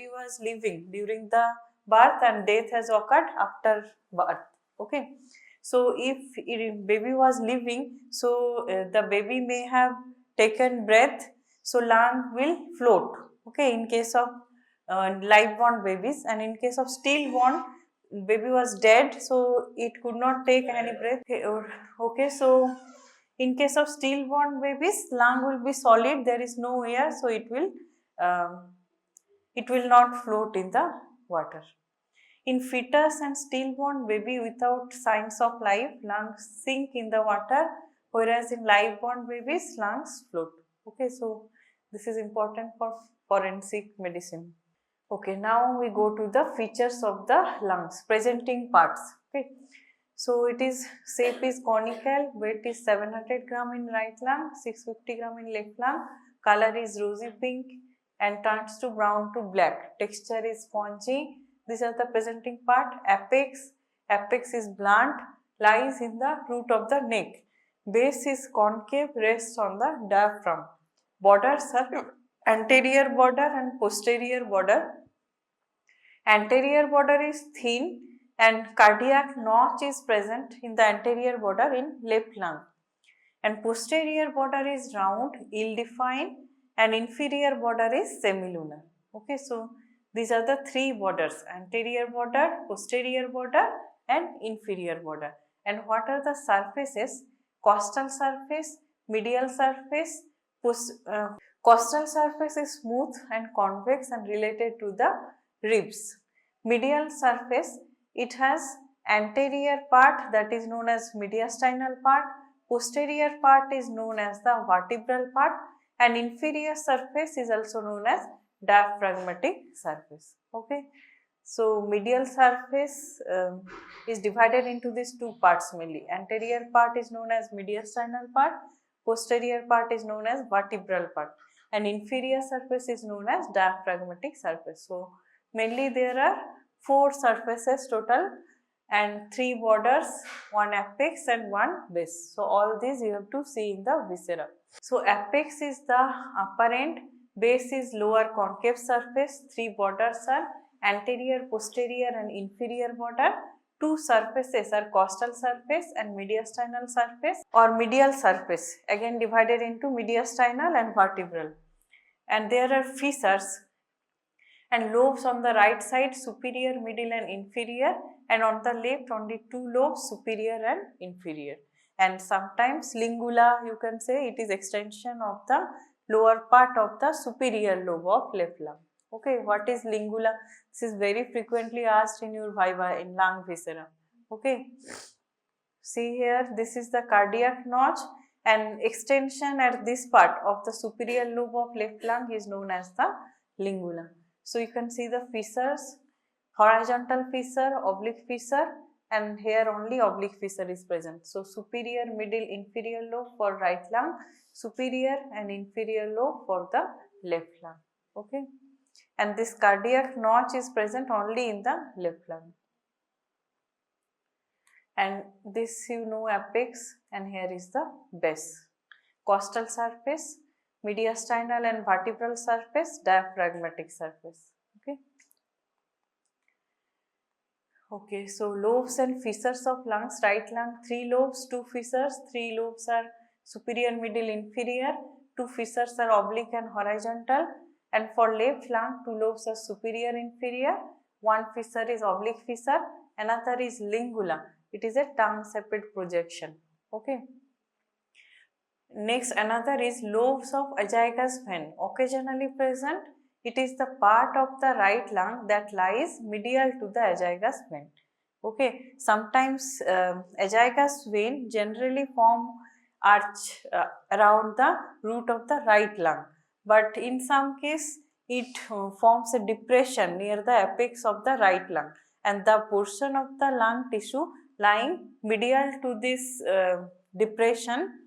baby was living during the birth and death has occurred after birth. Okay, so if baby was living, so the baby may have taken breath, so lung will float. Okay, in case of live born babies, and in case of stillborn baby was dead, so it could not take any breath. Okay, so in case of stillborn babies, lung will be solid, there is no air, so um, it will not float in the water. In fetus and stillborn baby without signs of life, lungs sink in the water, whereas in live-born babies, lungs float. Okay, so this is important for forensic medicine. Okay, now we go to the features of the lungs, presenting parts. Okay, so it is shape is conical, weight is 700 gram in right lung, 650 gram in left lung, color is rosy pink and turns to brown to black. Texture is spongy. These are the presenting part. Apex is blunt, lies in the root of the neck. Base is concave, rests on the diaphragm. Borders are anterior border and posterior border. Anterior border is thin and cardiac notch is present in the anterior border in left lung, and posterior border is round, ill-defined, and inferior border is semilunar. Okay, so these are the three borders: anterior border, posterior border, and inferior border. And what are the surfaces? Costal surface, medial surface. Costal surface is smooth and convex and related to the ribs. Medial surface, it has anterior part that is known as mediastinal part, posterior part is known as the vertebral part, and inferior surface is also known as diaphragmatic surface. Okay, so medial surface is divided into these two parts mainly. Anterior part is known as mediastinal part, posterior part is known as vertebral part, and inferior surface is known as diaphragmatic surface. So mainly there are 4 surfaces total and 3 borders, 1 apex and 1 base. So all these you have to see in the viscera. So apex is the upper end, base is lower concave surface, 3 borders are anterior, posterior and inferior border. 2 surfaces are costal surface and mediastinal surface or medial surface, again divided into mediastinal and vertebral. And there are fissures and lobes on the right side, superior, middle and inferior, and on the left only 2 lobes, superior and inferior. And sometimes lingula, you can say it is extension of the lower part of the superior lobe of left lung. Okay, what is lingula? This is very frequently asked in your viva in lung viscera. Okay, see here, this is the cardiac notch, and extension at this part of the superior lobe of left lung is known as the lingula. So you can see the fissures, horizontal fissure, oblique fissure, and here only oblique fissure is present. So superior, middle, inferior lobe for right lung, superior and inferior lobe for the left lung. Okay, and this cardiac notch is present only in the left lung. And this you know apex, and here is the base. Costal surface, mediastinal and vertebral surface, diaphragmatic surface. Okay. Okay, so lobes and fissures of lungs. Right lung 3 lobes, 2 fissures. 3 lobes are superior, middle, inferior. 2 fissures are oblique and horizontal. And for left lung 2 lobes are superior, inferior. 1 fissure is oblique fissure. Another is lingula. It is a tongue shaped projection. Okay. Next, another is lobes of azygous vein, occasionally present. It is the part of the right lung that lies medial to the azygous vein. Okay, sometimes azygous vein generally form arch around the root of the right lung, but in some case it forms a depression near the apex of the right lung, and the portion of the lung tissue lying medial to this depression,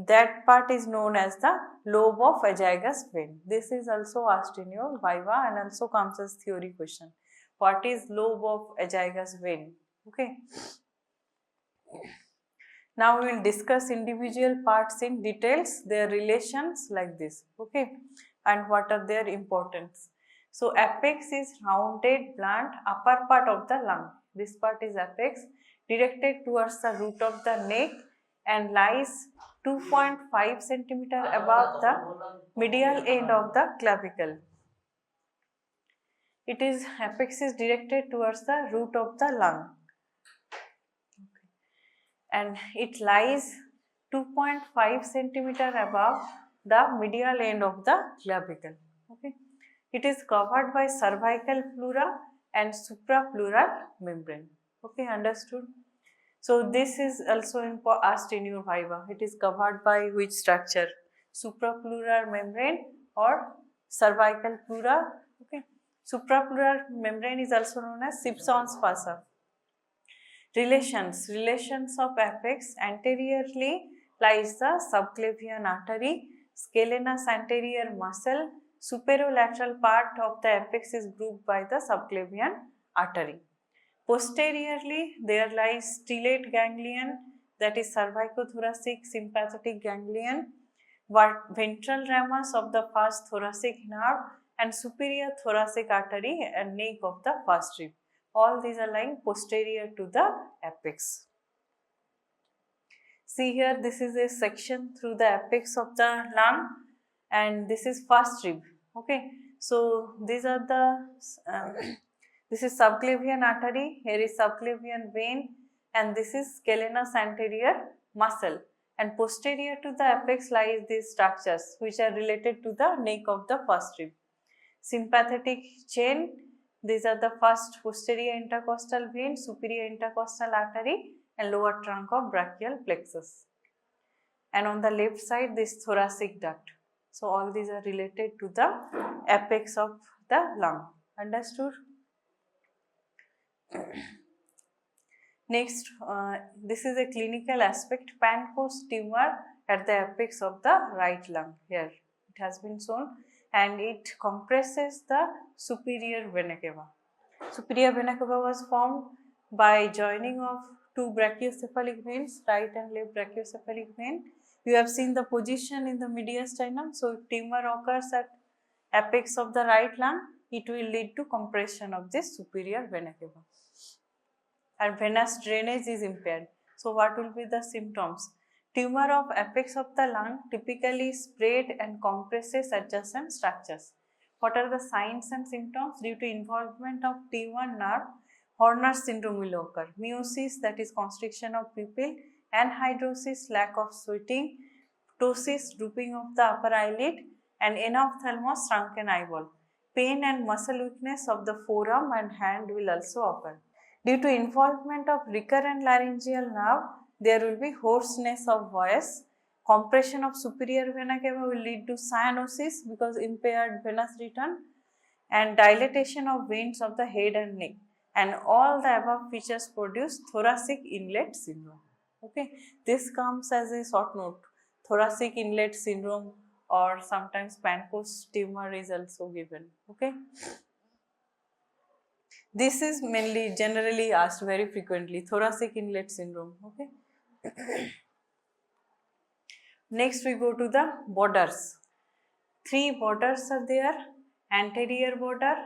that part is known as the lobe of azygous vein. This is also asked in your viva and also comes as theory question. What is lobe of azygous vein? Okay. Now we will discuss individual parts in details, their relations like this. Okay, and what are their importance. So apex is rounded, blunt upper part of the lung. This part is apex, directed towards the root of the neck and lies 2.5 centimeter above the medial end of the clavicle. It is apex is directed towards the root of the lung, and it lies 2.5 centimeter above the medial end of the clavicle. Okay. It is covered by cervical pleura and suprapleural membrane. Okay, understood? So this is also asked in your viva. It is covered by which structure? Suprapleural membrane or cervical pleura. Okay. Suprapleural membrane is also known as Simpson's fossa. Relations of apex: anteriorly lies the subclavian artery, scalenus anterior muscle. Superolateral part of the apex is grouped by the subclavian artery. Posteriorly, there lies stellate ganglion, that is cervicothoracic sympathetic ganglion, ventral ramus of the first thoracic nerve, and superior thoracic artery and neck of the first rib. All these are lying posterior to the apex. See here, this is a section through the apex of the lung, and this is first rib. Okay, so these are the this is subclavian artery, here is subclavian vein, and this is scalenus anterior muscle, and posterior to the apex lies these structures which are related to the neck of the first rib. Sympathetic chain, these are the first posterior intercostal vein, superior intercostal artery, and lower trunk of brachial plexus. And on the left side, this thoracic duct. So all these are related to the apex of the lung. Understood? Next, this is a clinical aspect, Pancoast tumor at the apex of the right lung. Here it has been shown, and it compresses the superior vena cava. Superior vena cava was formed by joining of two brachiocephalic veins, right and left brachiocephalic vein. You have seen the position in the mediastinum. So if tumor occurs at apex of the right lung, it will lead to compression of this superior vena cava, and venous drainage is impaired. So what will be the symptoms? Tumor of apex of the lung typically spread and compresses adjacent structures. What are the signs and symptoms? Due to involvement of T1 nerve, Horner syndrome will occur. Meiosis, that is constriction of pupil, anhidrosis, lack of sweating, ptosis, drooping of the upper eyelid, and enophthalmos, shrunken eyeball. Pain and muscle weakness of the forearm and hand will also occur. Due to involvement of recurrent laryngeal nerve, there will be hoarseness of voice. Compression of superior vena cava will lead to cyanosis because impaired venous return, and dilatation of veins of the head and neck. And all the above features produce thoracic inlet syndrome. Okay, this comes as a short note. Thoracic inlet syndrome, or sometimes Pancoast tumor is also given. Okay. This is mainly generally asked very frequently, thoracic inlet syndrome. Okay. Next we go to the borders. Three borders are there. Anterior border.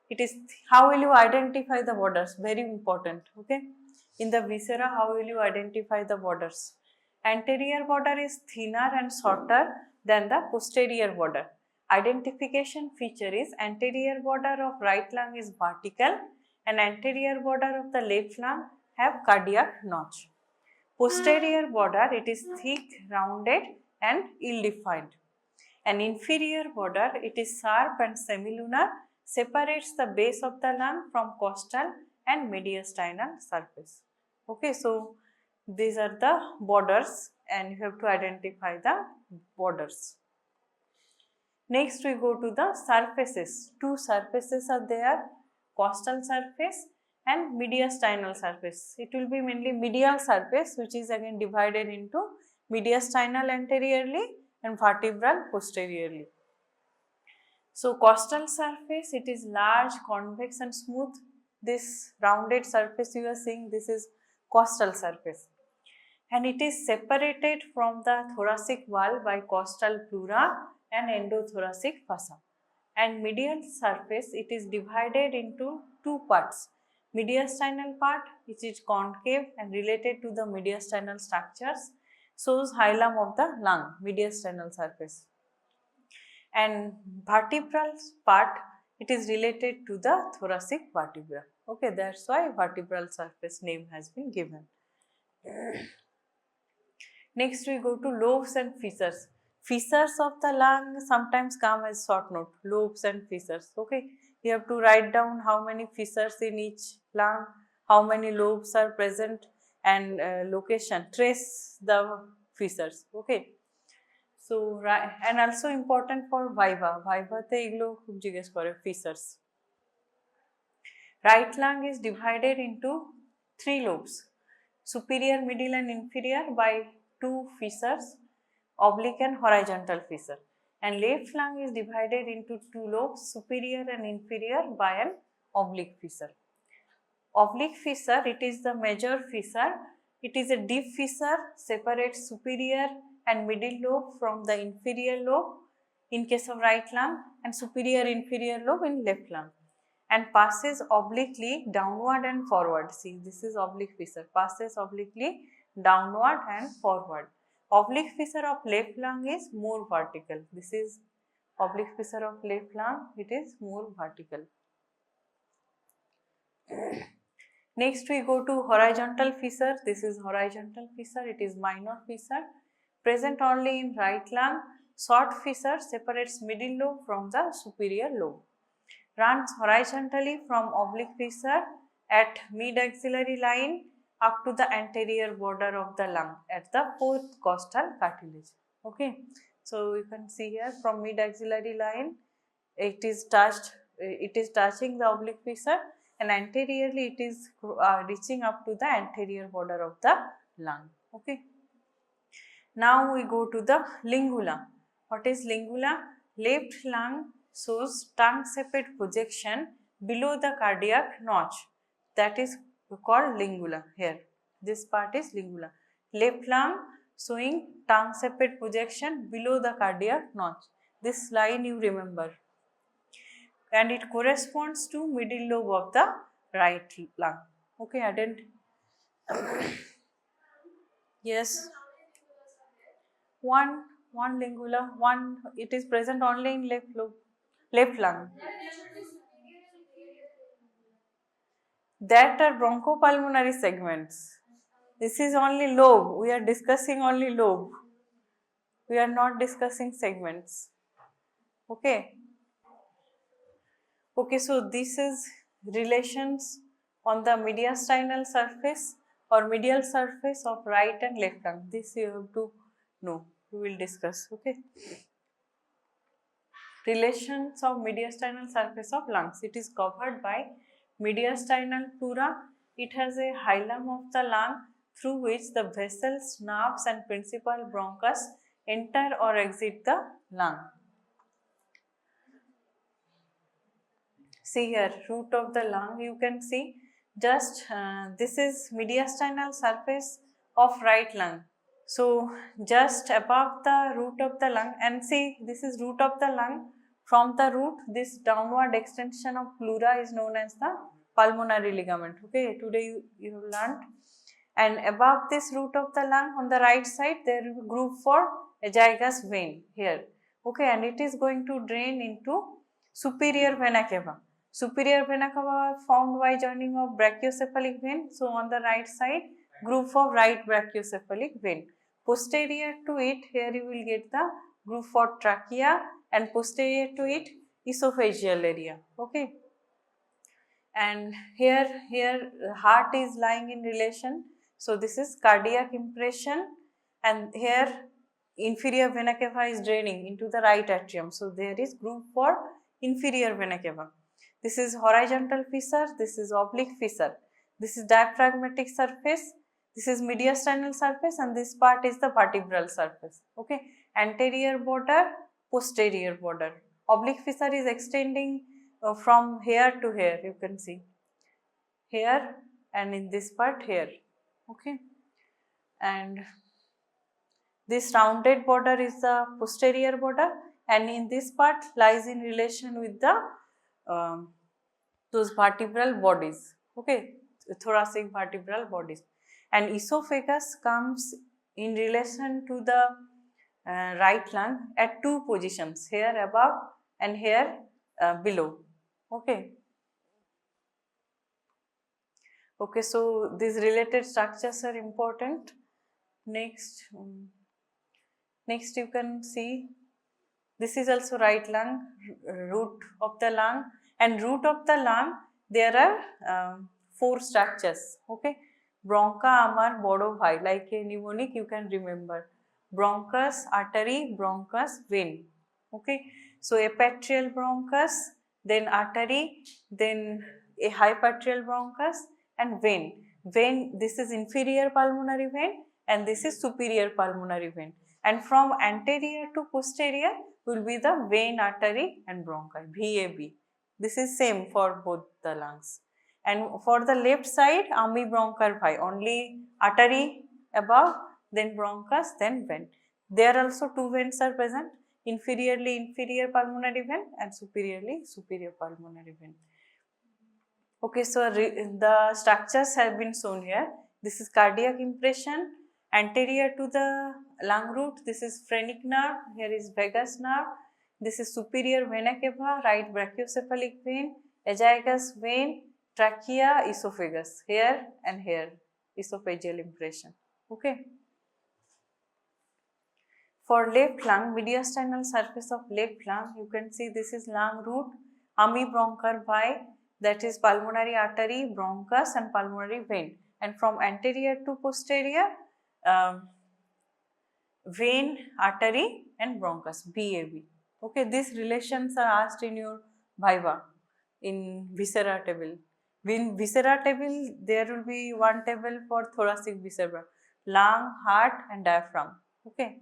It is, how will you identify the borders? Very important. Okay. In the viscera, how will you identify the borders? Anterior border is thinner and shorter than the posterior border. Identification feature is anterior border of right lung is vertical, and anterior border of the left lung have cardiac notch. Posterior border, it is thick, rounded and ill-defined. An inferior border, it is sharp and semilunar, separates the base of the lung from costal and mediastinal surface. Okay, so these are the borders and you have to identify the borders. Next we go to the surfaces. Two surfaces are there, costal surface and mediastinal surface. It will be mainly medial surface, which is again divided into mediastinal anteriorly and vertebral posteriorly. So costal surface, it is large, convex and smooth. This rounded surface you are seeing, this is costal surface, and it is separated from the thoracic wall by costal pleura and endothoracic fossa. And medial surface, it is divided into two parts. Mediastinal part, which is concave and related to the mediastinal structures, shows hilum of the lung, mediastinal surface. And vertebral part, it is related to the thoracic vertebra. Okay, that's why vertebral surface name has been given. Next we go to lobes and fissures. Fissures of the lung sometimes come as short note, lobes and fissures. Okay, you have to write down how many fissures in each lung, how many lobes are present, and location, trace the fissures. Okay, so and also important for viva, তে এগুলো খুব জিজ্ঞেস করে fissures. Right lung is divided into three lobes, superior, middle and inferior by two fissures, oblique and horizontal fissure. And left lung is divided into two lobes, superior and inferior by an oblique fissure. Oblique fissure, it is the major fissure. It is a deep fissure, separates superior and middle lobe from the inferior lobe in case of right lung, and superior inferior lobe in left lung, and passes obliquely downward and forward. See, this is oblique fissure, passes obliquely downward and forward. Oblique fissure of left lung is more vertical. This is oblique fissure of left lung, it is more vertical. Next we go to horizontal fissure. This is horizontal fissure, it is minor fissure, present only in right lung. Short fissure separates middle lobe from the superior lobe. Runs horizontally from oblique fissure at mid-axillary line up to the anterior border of the lung at the fourth costal cartilage. Okay, so you can see here from mid-axillary line, it is touching the oblique fissure, and anteriorly it is reaching up to the anterior border of the lung. Okay, now we go to the lingula. What is lingula? Left lung shows tongue-shaped projection below the cardiac notch, that is called lingula. Here this part is lingula. Left lung showing tongue-shaped projection below the cardiac notch. This line you remember, and it corresponds to middle lobe of the right lung. Okay, I didn't yes, one lingula, one, it is present only in left lobe, left lung. That are bronchopulmonary segments. This is only lobe, we are discussing only lobe, we are not discussing segments. Okay, okay, so this is relations on the mediastinal surface or medial surface of right and left lung. This you have to know, we will discuss. Okay, relations of mediastinal surface of lungs. It is covered by mediastinal pleura. It has a hilum of the lung through which the vessels, nerves and principal bronchus enter or exit the lung. See here, root of the lung, you can see just this is mediastinal surface of right lung. So just above the root of the lung, and see this is root of the lung. From the root, this downward extension of pleura is known as the pulmonary ligament. Okay, today you have learned. And above this root of the lung on the right side, there is a groove for azygous vein here. Okay, and it is going to drain into superior vena cava. Superior vena cava formed by joining of brachiocephalic vein. So on the right side, groove of right brachiocephalic vein. Posterior to it, here you will get the groove for trachea, and posterior to it, esophageal area. Okay, and here heart is lying in relation. So this is cardiac impression, and here inferior vena cava is draining into the right atrium. So there is groove for inferior vena cava. This is horizontal fissure, this is oblique fissure, this is diaphragmatic surface, this is mediastinal surface, and this part is the vertebral surface. Okay, anterior border, posterior border. Oblique fissure is extending from here to here, you can see here, and in this part here. Okay, and this rounded border is the posterior border, and in this part lies in relation with the those vertebral bodies, okay, thoracic vertebral bodies. And esophagus comes in relation to the right lung at two positions, here above and here below, okay. Okay, so these related structures are important. Next, next you can see this is also right lung, root of the lung, and root of the lung there are four structures, okay. Broncha amar bodo bhai, like a mnemonic you can remember. Bronchus, artery, bronchus, vein, okay. So epiatrial bronchus, then artery, then a hypatrial bronchus, and vein. Vein, this is inferior pulmonary vein and this is superior pulmonary vein. And from anterior to posterior will be the vein, artery and bronchi, VAB. This is same for both the lungs. And for the left side, amibronchial bhai, only artery above, then bronchus, then vein. There also two veins are present, inferiorly inferior pulmonary vein and superiorly superior pulmonary vein. Okay, so the structures have been shown here. This is cardiac impression, anterior to the lung root, this is phrenic nerve, here is vagus nerve, this is superior vena cava, right brachiocephalic vein, azygous vein, trachea, esophagus, here and here, esophageal impression, okay. For left lung, mediastinal surface of left lung, you can see this is lung root, amibronchial bhai, that is pulmonary artery, bronchus and pulmonary vein, and from anterior to posterior, vein, artery and bronchus, BAB. Okay, these relations are asked in your viva in viscera table. In viscera table, there will be one table for thoracic viscera, lung, heart and diaphragm, okay.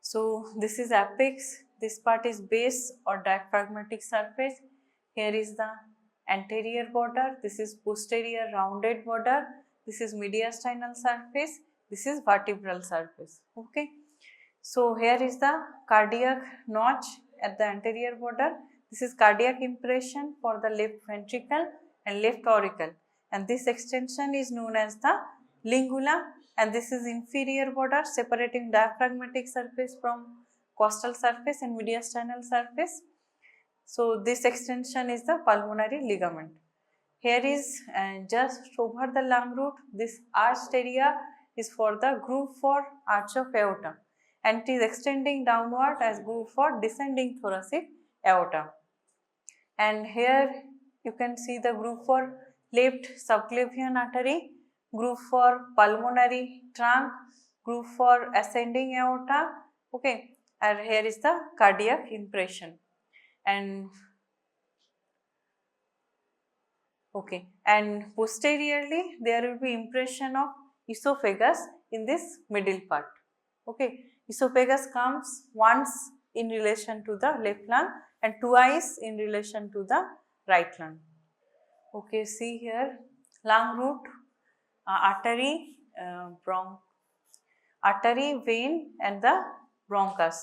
So this is apex, this part is base or diaphragmatic surface, here is the anterior border, this is posterior rounded border, this is mediastinal surface, this is vertebral surface, okay. So here is the cardiac notch at the anterior border, this is cardiac impression for the left ventricle and left auricle, and this extension is known as the lingula, and this is inferior border separating diaphragmatic surface from costal surface and mediastinal surface. So this extension is the pulmonary ligament. Here is just over the lung root, this arched area is for the groove for arch of aorta, and it is extending downward as groove for descending thoracic aorta. And here you can see the groove for left subclavian artery, groove for pulmonary trunk, groove for ascending aorta, okay, and here is the cardiac impression. And okay, and posteriorly there will be impression of esophagus in this middle part, okay. Esophagus comes once in relation to the left lung and twice in relation to the right lung. Okay, see here, lung root, artery, artery, vein and the bronchus.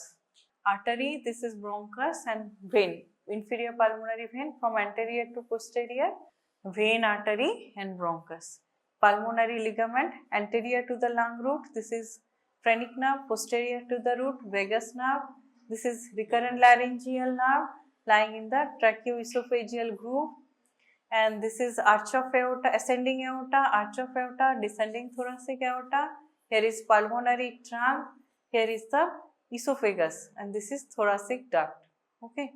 Artery, this is bronchus, and vein, inferior pulmonary vein from anterior to posterior, vein, artery and bronchus. Pulmonary ligament, anterior to the lung root, this is phrenic nerve, posterior to the root, vagus nerve, this is recurrent laryngeal nerve lying in the tracheoesophageal groove, and this is arch of aorta, ascending aorta, arch of aorta, descending thoracic aorta, here is pulmonary trunk, here is the esophagus, and this is thoracic duct, okay.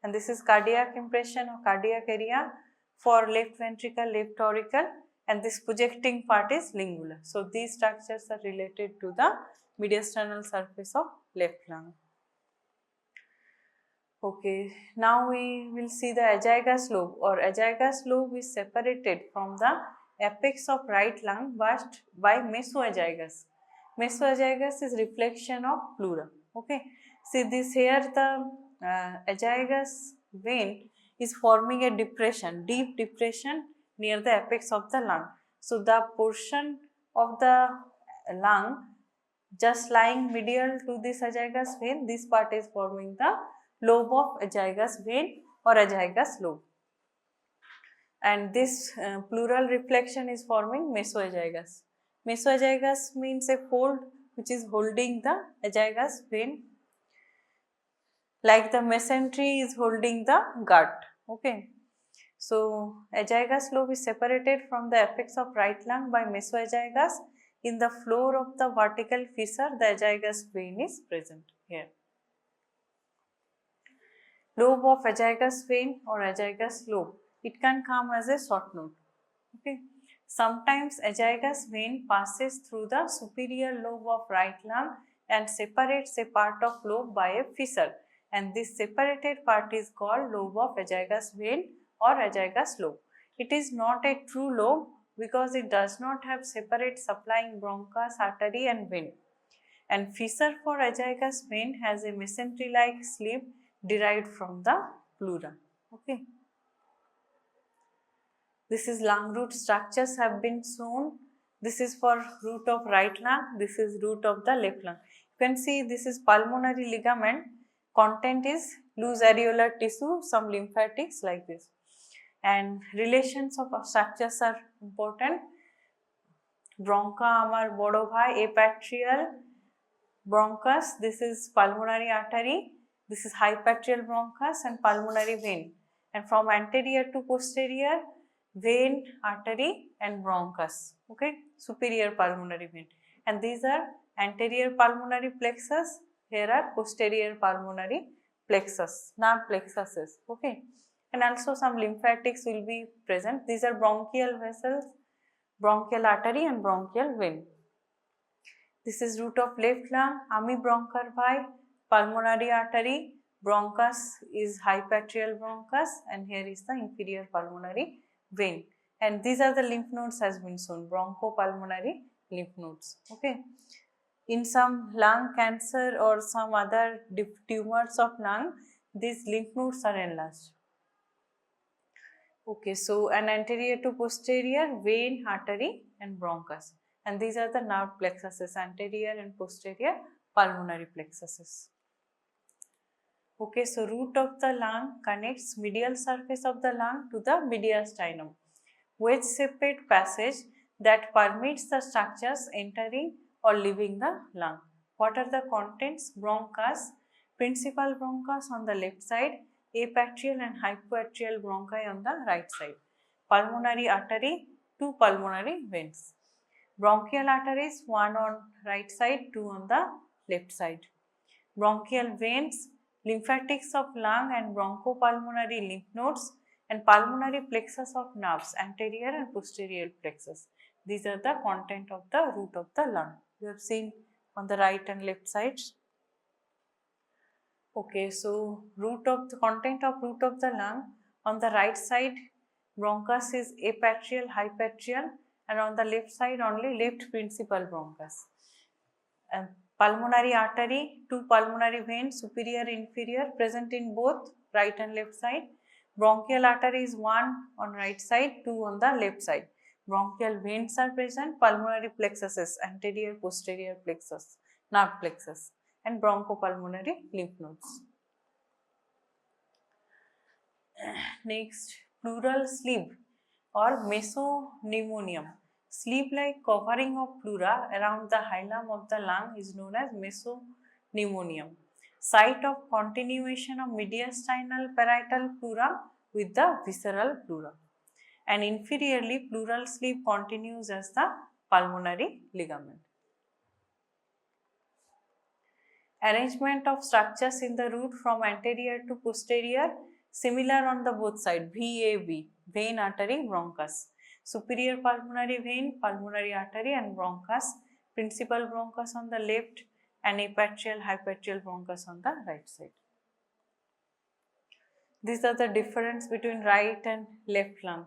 And this is cardiac impression or cardiac area for left ventricle, left auricle, and this projecting part is lingula. So these structures are related to the mediastinal surface of left lung. Okay, now we will see the azygous lobe, or azygous lobe is separated from the apex of right lung by mesoazygous. Mesoazygous is reflection of pleura, okay. See this here, the azygous vein is forming a depression, deep depression near the apex of the lung. So the portion of the lung just lying medial to this azygous vein, this part is forming the lobe of azygous vein or azygous lobe. And this pleural reflection is forming mesoazygous. Mesoazygous means a fold which is holding the azygous vein, like the mesentery is holding the gut. Okay. So, azygous lobe is separated from the apex of right lung by mesoazygous. In the floor of the vertical fissure, the azygous vein is present here. Lobe of azygous vein or azygous lobe, it can come as a short note. Okay. Sometimes azygous vein passes through the superior lobe of right lung and separates a part of lobe by a fissure, and this separated part is called lobe of azygous vein or azygous lobe. It is not a true lobe because it does not have separate supplying bronchus, artery and vein. And fissure for azygous vein has a mesentery-like sleeve derived from the pleura. Okay. This is lung root structures have been shown. This is for root of right lung, this is root of the left lung. You can see this is pulmonary ligament, content is loose areolar tissue, some lymphatics like this. And relations of structures are important. Broncha amar bodo bhai, apatrial bronchus, this is pulmonary artery, this is hypatrial bronchus and pulmonary vein. And from anterior to posterior, vein, artery and bronchus, okay, superior pulmonary vein. And these are anterior pulmonary plexus, here are posterior pulmonary plexus, nerve plexuses, okay. And also some lymphatics will be present. These are bronchial vessels, bronchial artery and bronchial vein. This is root of left lung, amibronchar bhai, pulmonary artery, bronchus is hypatrial bronchus and here is the inferior pulmonary vein. And these are the lymph nodes has been shown, bronchopulmonary lymph nodes, okay. In some lung cancer or some other tumors of lung, these lymph nodes are enlarged. Okay, so an anterior to posterior, vein, artery and bronchus. And these are the nerve plexuses, anterior and posterior pulmonary plexuses. Okay, so root of the lung connects medial surface of the lung to the mediastinum, wedge-shaped passage that permits the structures entering or leaving the lung. What are the contents? Bronchus, principal bronchus on the left side, apatrial and hypoatrial bronchi on the right side. Pulmonary artery, two pulmonary veins. Bronchial arteries, one on right side, two on the left side. Bronchial veins, lymphatics of lung and bronchopulmonary lymph nodes and pulmonary plexus of nerves, anterior and posterior plexus. These are the content of the root of the lung. You have seen on the right and left sides. Okay, so root of the content of root of the lung, on the right side bronchus is apatrial, hypatrial and on the left side only left principal bronchus. And pulmonary artery, two pulmonary veins, superior, inferior, present in both right and left side. Bronchial artery is one on right side, two on the left side. Bronchial veins are present, pulmonary plexuses, anterior, posterior plexus, nerve plexus and bronchopulmonary lymph nodes. Next, pleural sleeve or mesopneumonium. Sleeve-like covering of pleura around the hilum of the lung is known as mesopneumonium. Site of continuation of mediastinal parietal pleura with the visceral pleura. And inferiorly, pleural sleeve continues as the pulmonary ligament. Arrangement of structures in the root from anterior to posterior, similar on the both sides, VAB, vein, artery, bronchus. Superior pulmonary vein, pulmonary artery and bronchus, principal bronchus on the left and apatrial, hypatrial bronchus on the right side. These are the difference between right and left lung.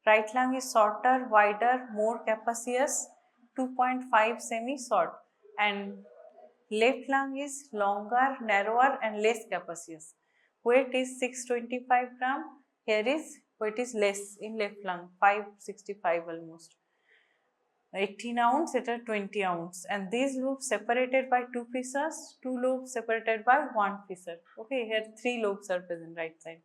Right lung is shorter, wider, more capacious, 2.5 semi-short, and left lung is longer, narrower and less capacious. Weight is 625 gram, here is weight is less in left lung, 565 almost. 18 ounce, it is 20 ounce, and these lobes separated by two fissures, two lobes separated by one fissure. Okay, here three lobes are present right side.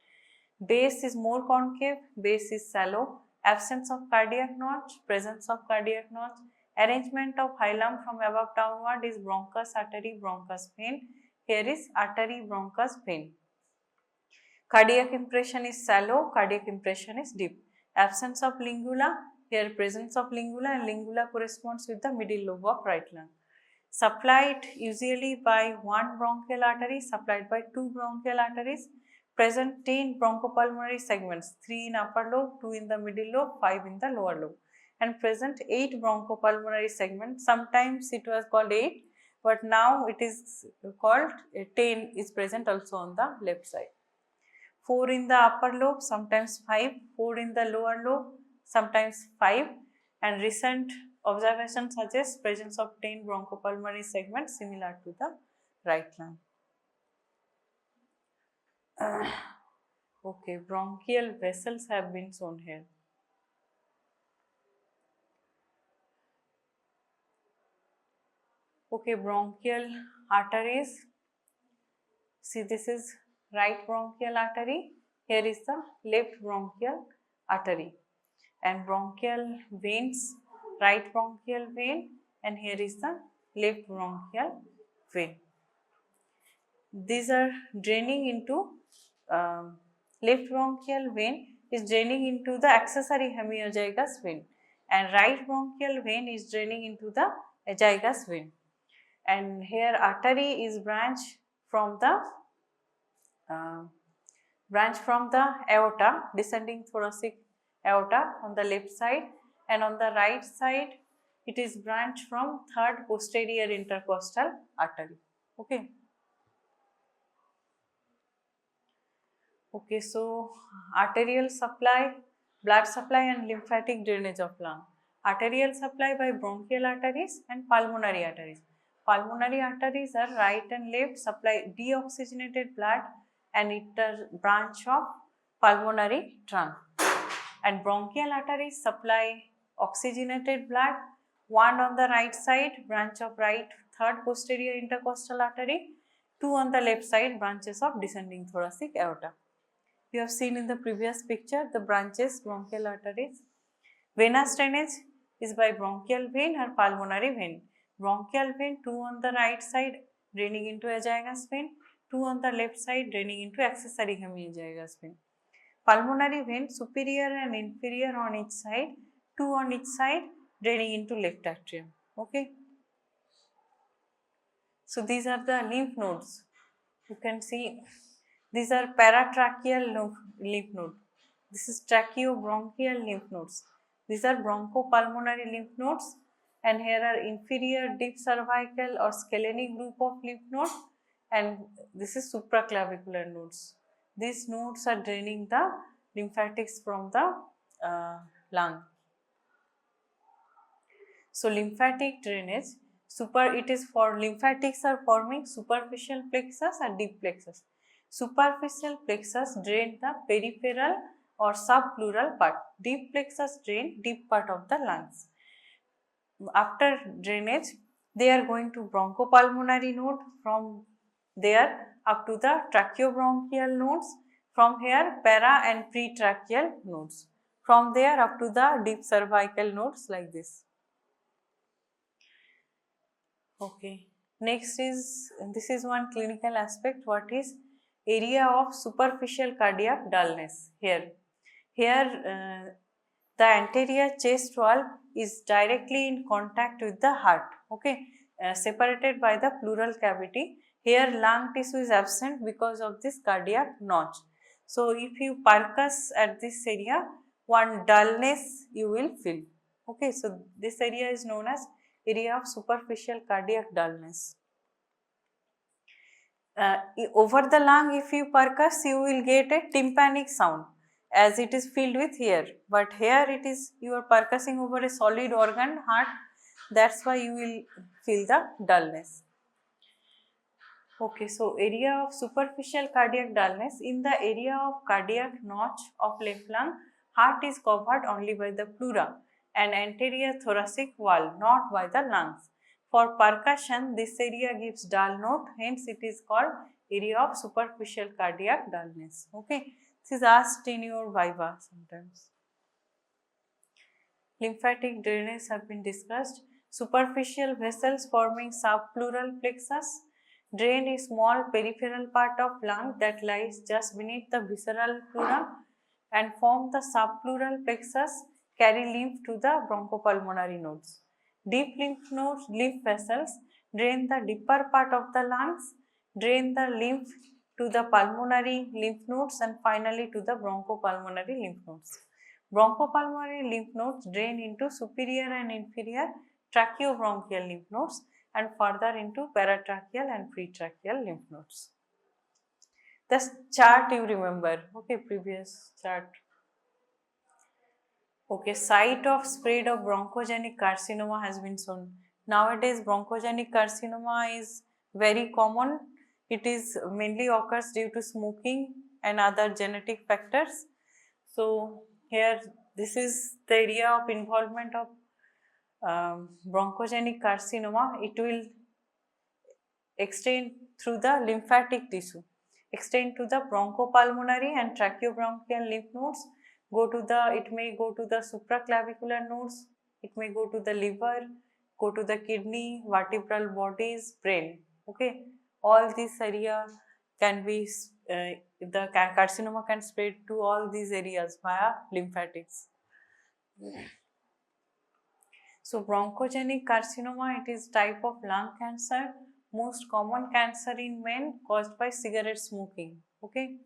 Base is more concave, base is shallow, absence of cardiac notch, presence of cardiac notch, arrangement of hilum from above downward is bronchus, artery, bronchus, vein. Here is artery, bronchus, vein. Cardiac impression is shallow, cardiac impression is deep. Absence of lingula, here presence of lingula, and lingula corresponds with the middle lobe of right lung. Supplied usually by one bronchial artery, supplied by two bronchial arteries. Present 10 bronchopulmonary segments, 3 in upper lobe, 2 in the middle lobe, 5 in the lower lobe. And present 8 bronchopulmonary segments. Sometimes it was called 8, but now it is called 10 is present also on the left side. 4 in the upper lobe, sometimes 5, 4 in the lower lobe, sometimes 5, and recent observation suggests presence of 10 bronchopulmonary segments similar to the right lung. Okay, bronchial vessels have been shown here. Okay, bronchial arteries. See, this is right bronchial artery. Here is the left bronchial artery, and bronchial veins, right bronchial vein, and here is the left bronchial vein. These are draining into left bronchial vein is draining into the accessory hemiazygous vein, and right bronchial vein is draining into the azygous vein. And here artery is branch from the aorta, descending thoracic aorta on the left side, and on the right side it is branch from third posterior intercostal artery. Okay. Okay, so arterial supply, blood supply and lymphatic drainage of lung. Arterial supply by bronchial arteries and pulmonary arteries. Pulmonary arteries are right and left, supply deoxygenated blood and it is branch of pulmonary trunk. And bronchial arteries supply oxygenated blood, one on the right side, branch of right third posterior intercostal artery, two on the left side, branches of descending thoracic aorta. You have seen in the previous picture the branches, bronchial arteries. Venous drainage is by bronchial vein or pulmonary vein. Bronchial vein, two on the right side draining into azygous vein, two on the left side draining into accessory hemiazygous vein. Pulmonary vein, superior and inferior on each side, two on each side draining into left atrium. Okay. So these are the lymph nodes. You can see these are paratracheal lymph node. This is tracheobronchial lymph nodes. These are bronchopulmonary lymph nodes, and here are inferior deep cervical or scalene group of lymph nodes, and this is supraclavicular nodes. These nodes are draining the lymphatics from the lung. So lymphatic drainage, it is for lymphatics are forming superficial plexus and deep plexus. Superficial plexus drain the peripheral or subpleural part. Deep plexus drain deep part of the lungs. After drainage, they are going to bronchopulmonary node, from there up to the tracheobronchial nodes, from here para and pretracheal nodes, from there up to the deep cervical nodes like this. Okay, next is, this is one clinical aspect, what is area of superficial cardiac dullness. Here the anterior chest wall is directly in contact with the heart, okay, separated by the pleural cavity. Here lung tissue is absent because of this cardiac notch. So if you percuss at this area, one dullness you will feel. Okay, so this area is known as area of superficial cardiac dullness. Over the lung, if you percuss, you will get a tympanic sound as it is filled with here, but here it is, you are percussing over a solid organ, heart, that's why you will feel the dullness. Okay, so area of superficial cardiac dullness, in the area of cardiac notch of left lung, heart is covered only by the pleura, and anterior thoracic wall, not by the lungs. For percussion, this area gives dull note, hence it is called area of superficial cardiac dullness. Okay, this is asked in your viva sometimes. Lymphatic drainage have been discussed. Superficial vessels forming subpleural plexus drain a small peripheral part of lung that lies just beneath the visceral pleura and form the subpleural plexus, carry lymph to the bronchopulmonary nodes. Deep lymph vessels drain the deeper part of the lungs, drain the lymph to the pulmonary lymph nodes and finally to the bronchopulmonary lymph nodes. Bronchopulmonary lymph nodes drain into superior and inferior tracheobronchial lymph nodes and further into paratracheal and pretracheal lymph nodes. This chart you remember, okay, previous chart. Okay, site of spread of bronchogenic carcinoma has been shown. Nowadays, bronchogenic carcinoma is very common. It is mainly occurs due to smoking and other genetic factors. So, here this is the area of involvement of bronchogenic carcinoma. It will extend through the lymphatic tissue, extend to the bronchopulmonary and tracheobronchial lymph nodes, it may go to the supraclavicular nodes, it may go to the liver, go to the kidney, vertebral bodies, brain. Okay, all this area can be the carcinoma can spread to all these areas via lymphatics. So bronchogenic carcinoma, it is type of lung cancer, most common cancer in men caused by cigarette smoking. Okay,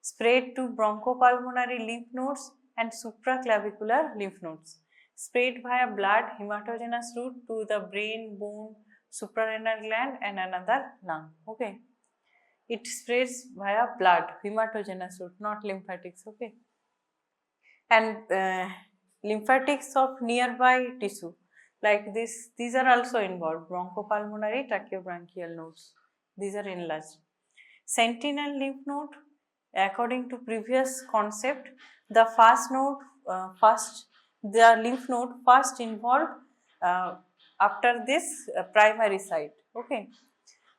spread to bronchopulmonary lymph nodes and supraclavicular lymph nodes. Spread via blood, hematogenous route to the brain, bone, suprarenal gland and another lung. Okay, it spreads via blood, hematogenous route, not lymphatics. Okay, and lymphatics of nearby tissue like this, these are also involved, bronchopulmonary tracheobronchial nodes, these are enlarged. Sentinel lymph node, according to previous concept, the the lymph node first involved after this primary site. Okay,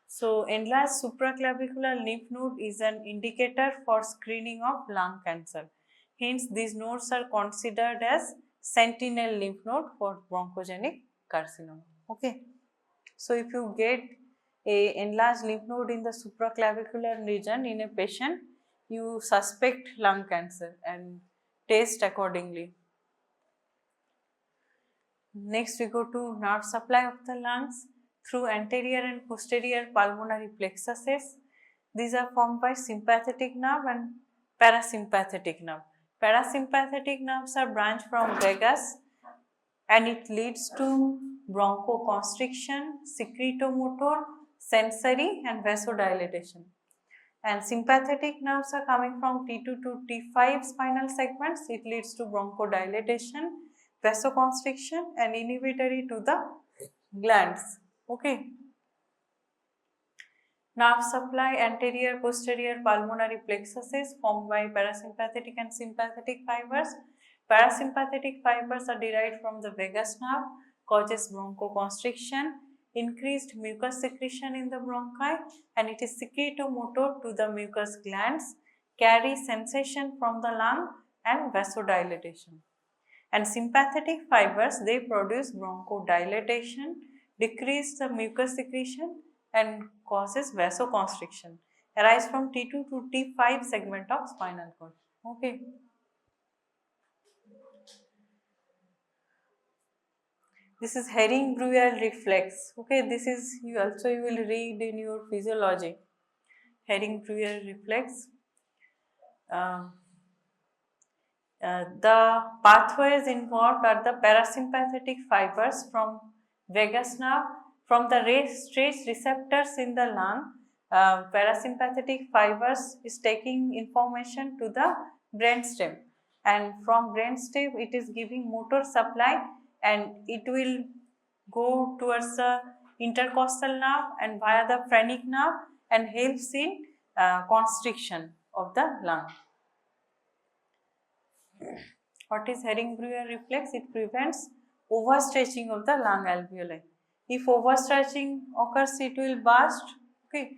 so enlarged supraclavicular lymph node is an indicator for screening of lung cancer. Hence, these nodes are considered as sentinel lymph node for bronchogenic carcinoma. Okay. So, if you get a enlarged lymph node in the supraclavicular region in a patient, you suspect lung cancer and test accordingly. Next, we go to nerve supply of the lungs through anterior and posterior pulmonary plexuses. These are formed by sympathetic nerve and parasympathetic nerve. Parasympathetic nerves are branched from vagus and it leads to bronchoconstriction, secretomotor, sensory and vasodilatation. And sympathetic nerves are coming from T2 to T5 spinal segments. It leads to bronchodilation, vasoconstriction and inhibitory to the glands. Okay. Nerve supply anterior posterior pulmonary plexuses formed by parasympathetic and sympathetic fibers. Parasympathetic fibers are derived from the vagus nerve, causes bronchoconstriction, increased mucus secretion in the bronchi and it is secretomotor to the mucus glands, carry sensation from the lung and vasodilatation. And sympathetic fibers, they produce bronchodilation, decrease the mucus secretion and causes vasoconstriction, arise from T2 to T5 segment of spinal cord. Okay. This is Herring-Breuer reflex. Okay, this is you will read in your physiology. Herring-Breuer reflex. The pathways involved are the parasympathetic fibers from vagus nerve, from the stretch receptors in the lung. Parasympathetic fibers is taking information to the brainstem, and from brainstem it is giving motor supply and it will go towards the intercostal nerve and via the phrenic nerve and helps in constriction of the lung. What is Herring-Breuer reflex? It prevents overstretching of the lung alveoli. If overstretching occurs, it will burst. Okay.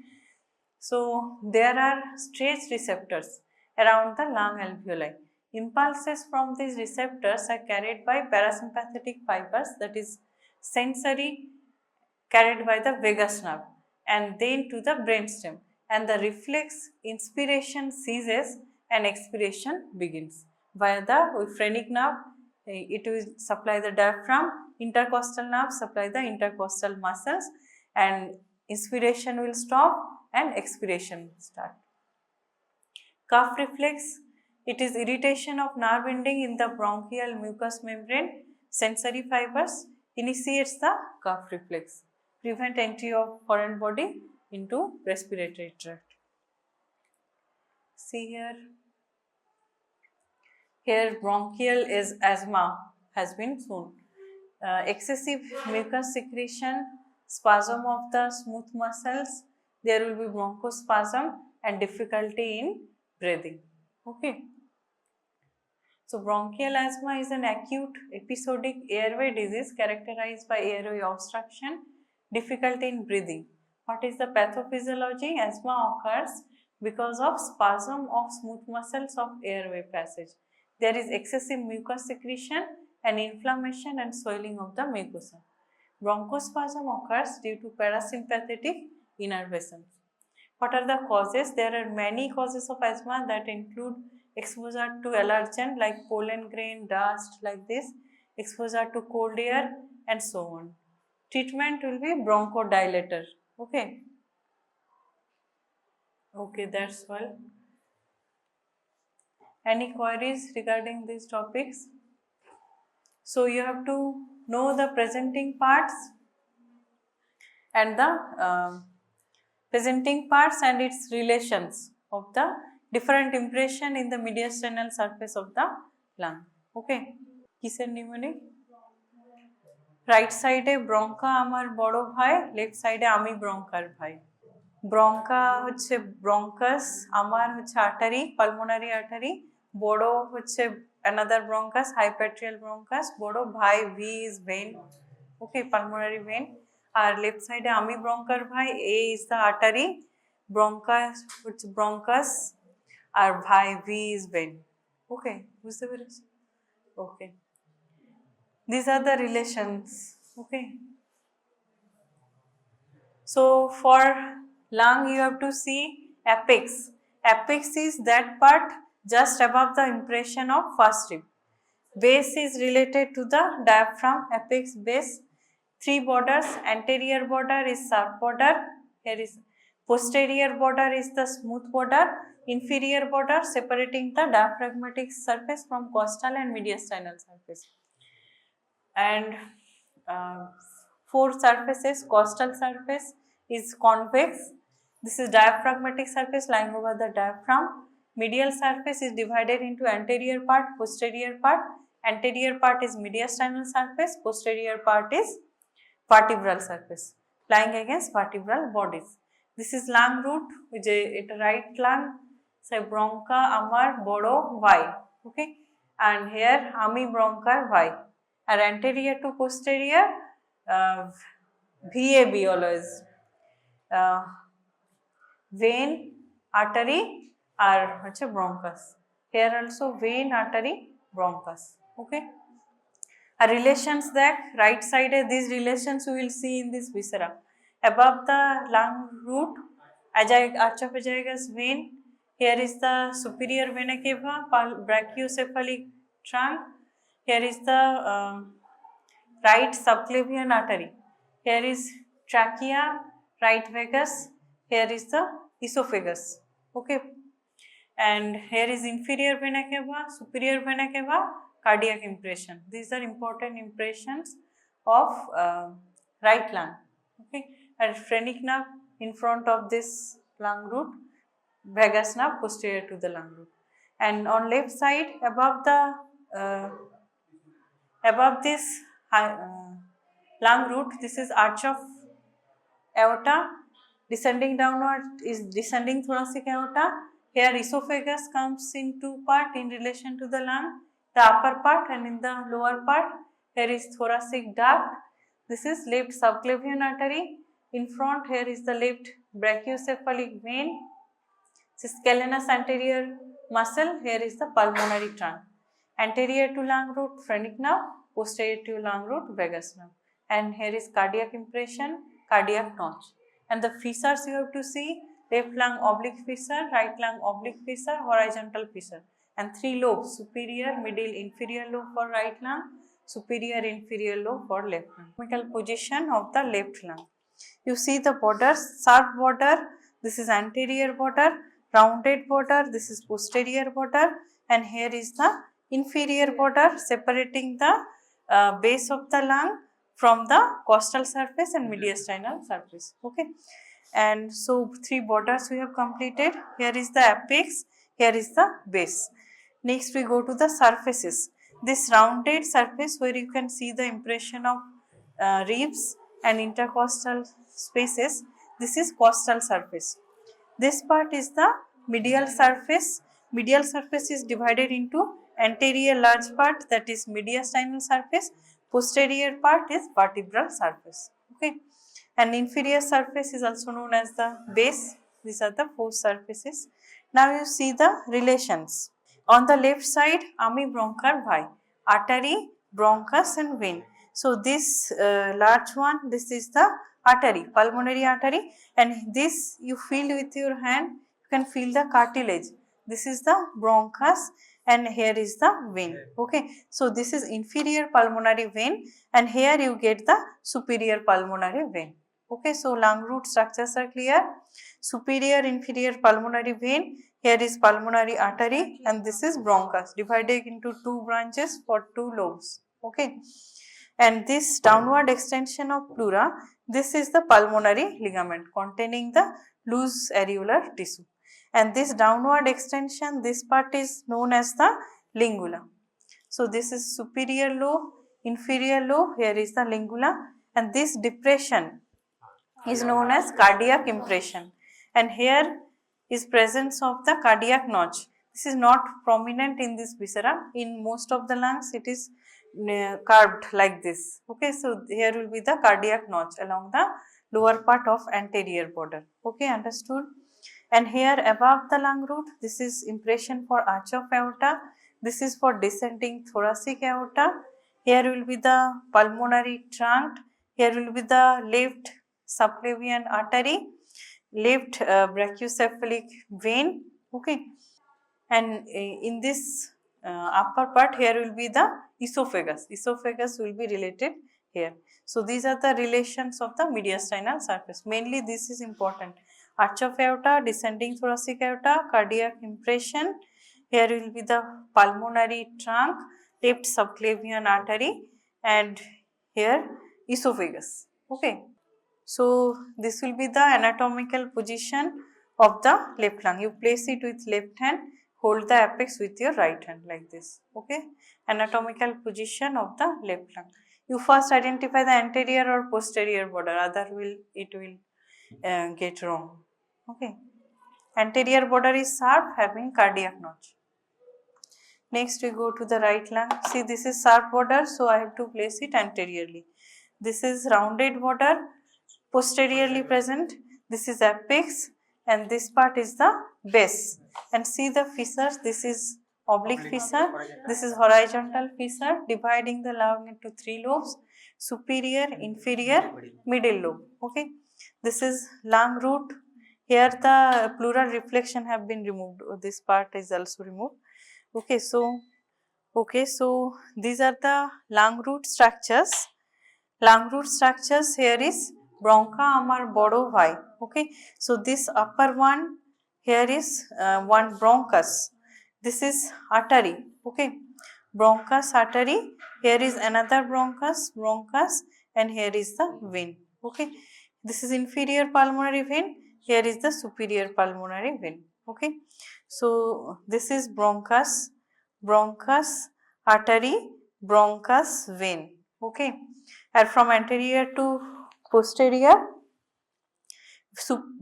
So there are stretch receptors around the lung alveoli. Impulses from these receptors are carried by parasympathetic fibers, that is sensory, carried by the vagus nerve and then to the brainstem, and the reflex inspiration ceases and expiration begins. Via the phrenic nerve, it will supply the diaphragm, intercostal nerve supply the intercostal muscles, and inspiration will stop and expiration will start. Cough reflex, it is irritation of nerve ending in the bronchial mucous membrane, sensory fibers, initiates the cough reflex, prevent entry of foreign body into respiratory tract. See here, bronchial is asthma has been shown. Excessive mucus secretion, spasm of the smooth muscles, there will be bronchospasm and difficulty in breathing. Okay. So bronchial asthma is an acute episodic airway disease characterized by airway obstruction, difficulty in breathing. What is the pathophysiology? Asthma occurs because of spasm of smooth muscles of airway passage. There is excessive mucus secretion and inflammation and swelling of the mucosa. Bronchospasm occurs due to parasympathetic innervations. What are the causes? There are many causes of asthma that include exposure to allergen like pollen grain, dust like this, exposure to cold air and so on. Treatment will be bronchodilator. Okay. Okay, that's all. Any queries regarding these topics? So you have to know the presenting parts and the presenting parts and its relations of the different impression in the mediastinal surface of the lung. Okay. কিসের pneumonic? Right সাইডে ব্রঙ্কা আমার বড় ভাই, left সাইডে আমি ব্রঙ্কার ভাই। ব্রঙ্কা হচ্ছে ব্রঙ্কাস, আমার হচ্ছে আর্টারি, পালমোনারি আর্টারি, বড় হচ্ছে অ্যানাদার ব্রঙ্কাস, হাইপাট্রিয়াল ব্রঙ্কাস, বড় ভাই V is vein, okay, pulmonary vein. আর লেফট সাইডে আমি ব্রঙ্কার ভাই, A is the artery, bronchus হচ্ছে ব্রঙ্কাস আর ভাই ভি ইজ ভেন। ওকে, বুঝতে পেরেছি? ওকে, these are the relations. Okay, so for lung you have to see apex. Apex is that part just above the impression of first rib. Base is related to the diaphragm, apex base. Three borders, anterior border is sharp border, here is posterior border is the smooth border, inferior border separating the diaphragmatic surface from costal and mediastinal surface. And four surfaces, costal surface is convex, this is diaphragmatic surface lying over the diaphragm. Medial surface is divided into anterior part, posterior part. Anterior part is mediastinal surface, posterior part is vertebral surface lying against vertebral bodies. This is lung root, which is right lung, say broncha amar bodo vai, okay, and here ami bronchar vai. And anterior to posterior, VAB always, vein, artery আর হচ্ছে bronchus. Here also vein, artery, bronchus. Okay. Our relations that right side, these relations we will see in this viscera. Above the lung root, archophagus vein. Here is the superior vena cava, brachiocephalic trunk. Here is the right subclavian artery. Here is trachea, right vagus. Here is the esophagus. Okay. And here is inferior vena cava, superior vena cava, cardiac impression. These are important impressions of right lung. Okay. And phrenic nerve in front of this lung root, vagus nerve posterior to the lung root. And on left side, above this lung root, this is arch of aorta. Descending downward is descending thoracic aorta. Here esophagus comes in two parts in relation to the lung, the upper part and in the lower part. here is thoracic duct, this is left subclavian artery, in front here is the left brachiocephalic vein, this is scalenus anterior muscle, here is the pulmonary trunk, anterior to lung root phrenic nerve, posterior to lung root vagus nerve, and here is cardiac impression, cardiac notch, and the fissures you have to see, left lung oblique fissure, right lung oblique fissure, horizontal fissure, and 3 lobes, superior, middle, inferior lobe for right lung, superior, inferior lobe for left lung. Anatomical position of the left lung. You see the borders, sharp border, this is anterior border, rounded border, this is posterior border, and here is the inferior border separating the base of the lung from the costal surface and mediastinal surface. Okay, and so 3 borders we have completed. Here is the apex, here is the base. Next we go to the surfaces. This rounded surface where you can see the impression of ribs and intercostal spaces, this is costal surface. This part is the medial surface. Medial surface is divided into anterior large part, that is mediastinal surface, posterior part is vertebral surface. Okay, and inferior surface is also known as the base. These are the 4 surfaces. Now you see the relations. On the left side, amibronchial villi, artery, bronchus and vein. So this large one, this is the artery, pulmonary artery, and this you feel with your hand, you can feel the cartilage. This is the bronchus and here is the vein. Okay, so this is inferior pulmonary vein and here you get the superior pulmonary vein. Okay, so lung root structures are clear. Superior, inferior pulmonary vein, here is pulmonary artery and this is bronchus, divided into 2 branches for 2 lobes. Okay, and this downward extension of pleura, this is the pulmonary ligament containing the loose areolar tissue, and this downward extension, this part is known as the lingula. So this is superior lobe, inferior lobe, here is the lingula, and this depression is known as cardiac impression, and here is presence of the cardiac notch. This is not prominent in this viscera. In most of the lungs it is curved like this. Okay, so here will be the cardiac notch along the lower part of anterior border. Okay, understood? And here above the lung root, this is impression for arch of aorta. This is for descending thoracic aorta. Here will be the pulmonary trunk. Here will be the left subclavian artery, left brachiocephalic vein. Okay, and in this upper part, here will be the esophagus. Esophagus will be related here. So these are the relations of the mediastinal surface. Mainly this is important. Arch of aorta, descending thoracic aorta, cardiac impression. Here will be the pulmonary trunk, left subclavian artery, and here esophagus. Okay. So this will be the anatomical position of the left lung. You place it with left hand, hold the apex with your right hand like this. Okay, anatomical position of the left lung. You first identify the anterior or posterior border, other it will get wrong. Okay, anterior border is sharp, having cardiac notch. Next we go to the right lung. See, this is sharp border, so I have to place it anteriorly. This is rounded border, posteriorly present. This is apex and this part is the base. And see the fissures, this is oblique fissure, this is horizontal fissure, dividing the lung into 3 lobes, superior, inferior, middle lobe. Okay, this is lung root. Here the pleural reflection have been removed. This part is also removed. Okay, so these are the lung root structures. Lung root structures, here is broncha amar bodo bhai. Okay, so this upper one, here is one bronchus. This is artery. Okay, bronchus artery. Here is another bronchus, and here is the vein. Okay, this is inferior pulmonary vein. Here is the superior pulmonary vein. Okay, so this is bronchus, artery, bronchus, vein. Okay, and from anterior to posterior,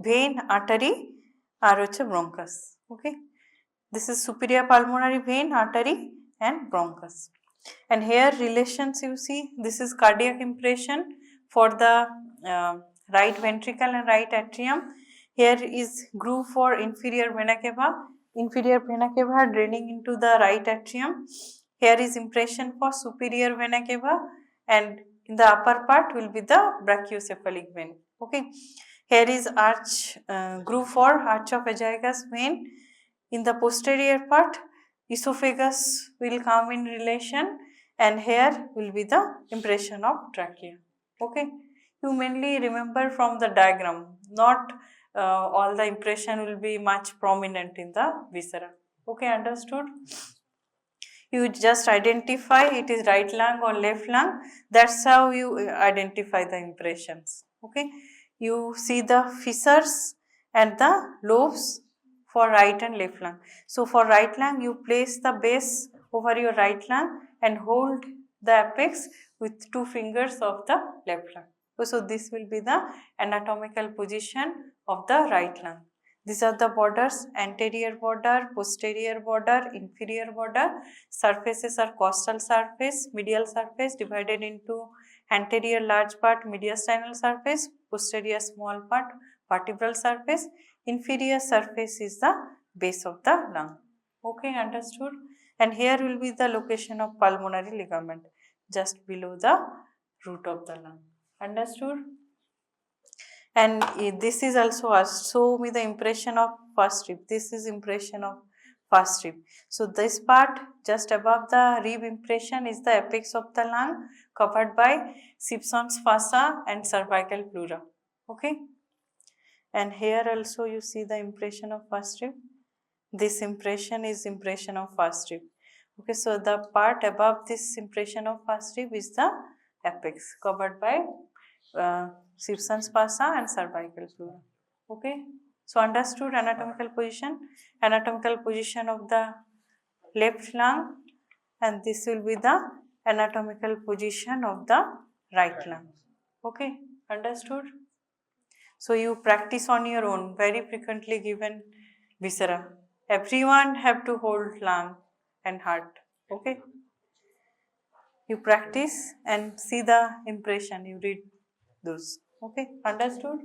vein, artery, আর হচ্ছে bronchus. Okay, this is superior pulmonary vein, artery and bronchus. And here relations you see, this is cardiac impression for the right ventricle and right atrium. Here is groove for inferior vena cava draining into the right atrium. Here is impression for superior vena cava, and in the upper part will be the brachiocephalic vein. Okay. Here is groove for arch of esophagus vein. In the posterior part, esophagus will come in relation, and here will be the impression of trachea. Okay. You mainly remember from the diagram, not all the impression will be much prominent in the viscera. Okay, understood? You just identify it is right lung or left lung. That's how you identify the impressions. Okay, you see the fissures and the lobes for right and left lung. So for right lung, you place the base over your right lung and hold the apex with 2 fingers of the left lung. So this will be the anatomical position of the right lung. These are the borders: anterior border, posterior border, inferior border. Surfaces are costal surface, medial surface divided into anterior large part, mediastinal surface, posterior small part, vertebral surface. Inferior surface is the base of the lung. Okay, understood? And here will be the location of pulmonary ligament, just below the root of the lung. Understood? And this is also asked, show me the impression of first rib. This is impression of first rib. So this part just above the rib impression is the apex of the lung covered by Simpson's fossa and cervical pleura. Okay. And here also you see the impression of first rib. This impression is impression of first rib. Okay, so the part above this impression of first rib is the apex covered by Simpson's fossa and cervical pleura. Okay, so understood anatomical position of the left lung, and this will be the anatomical position of the right lung. Okay, understood? So you practice on your own, very frequently given viscera. Everyone have to hold lung and heart. Okay. You practice and see the impression. You read those. Okay. Understood?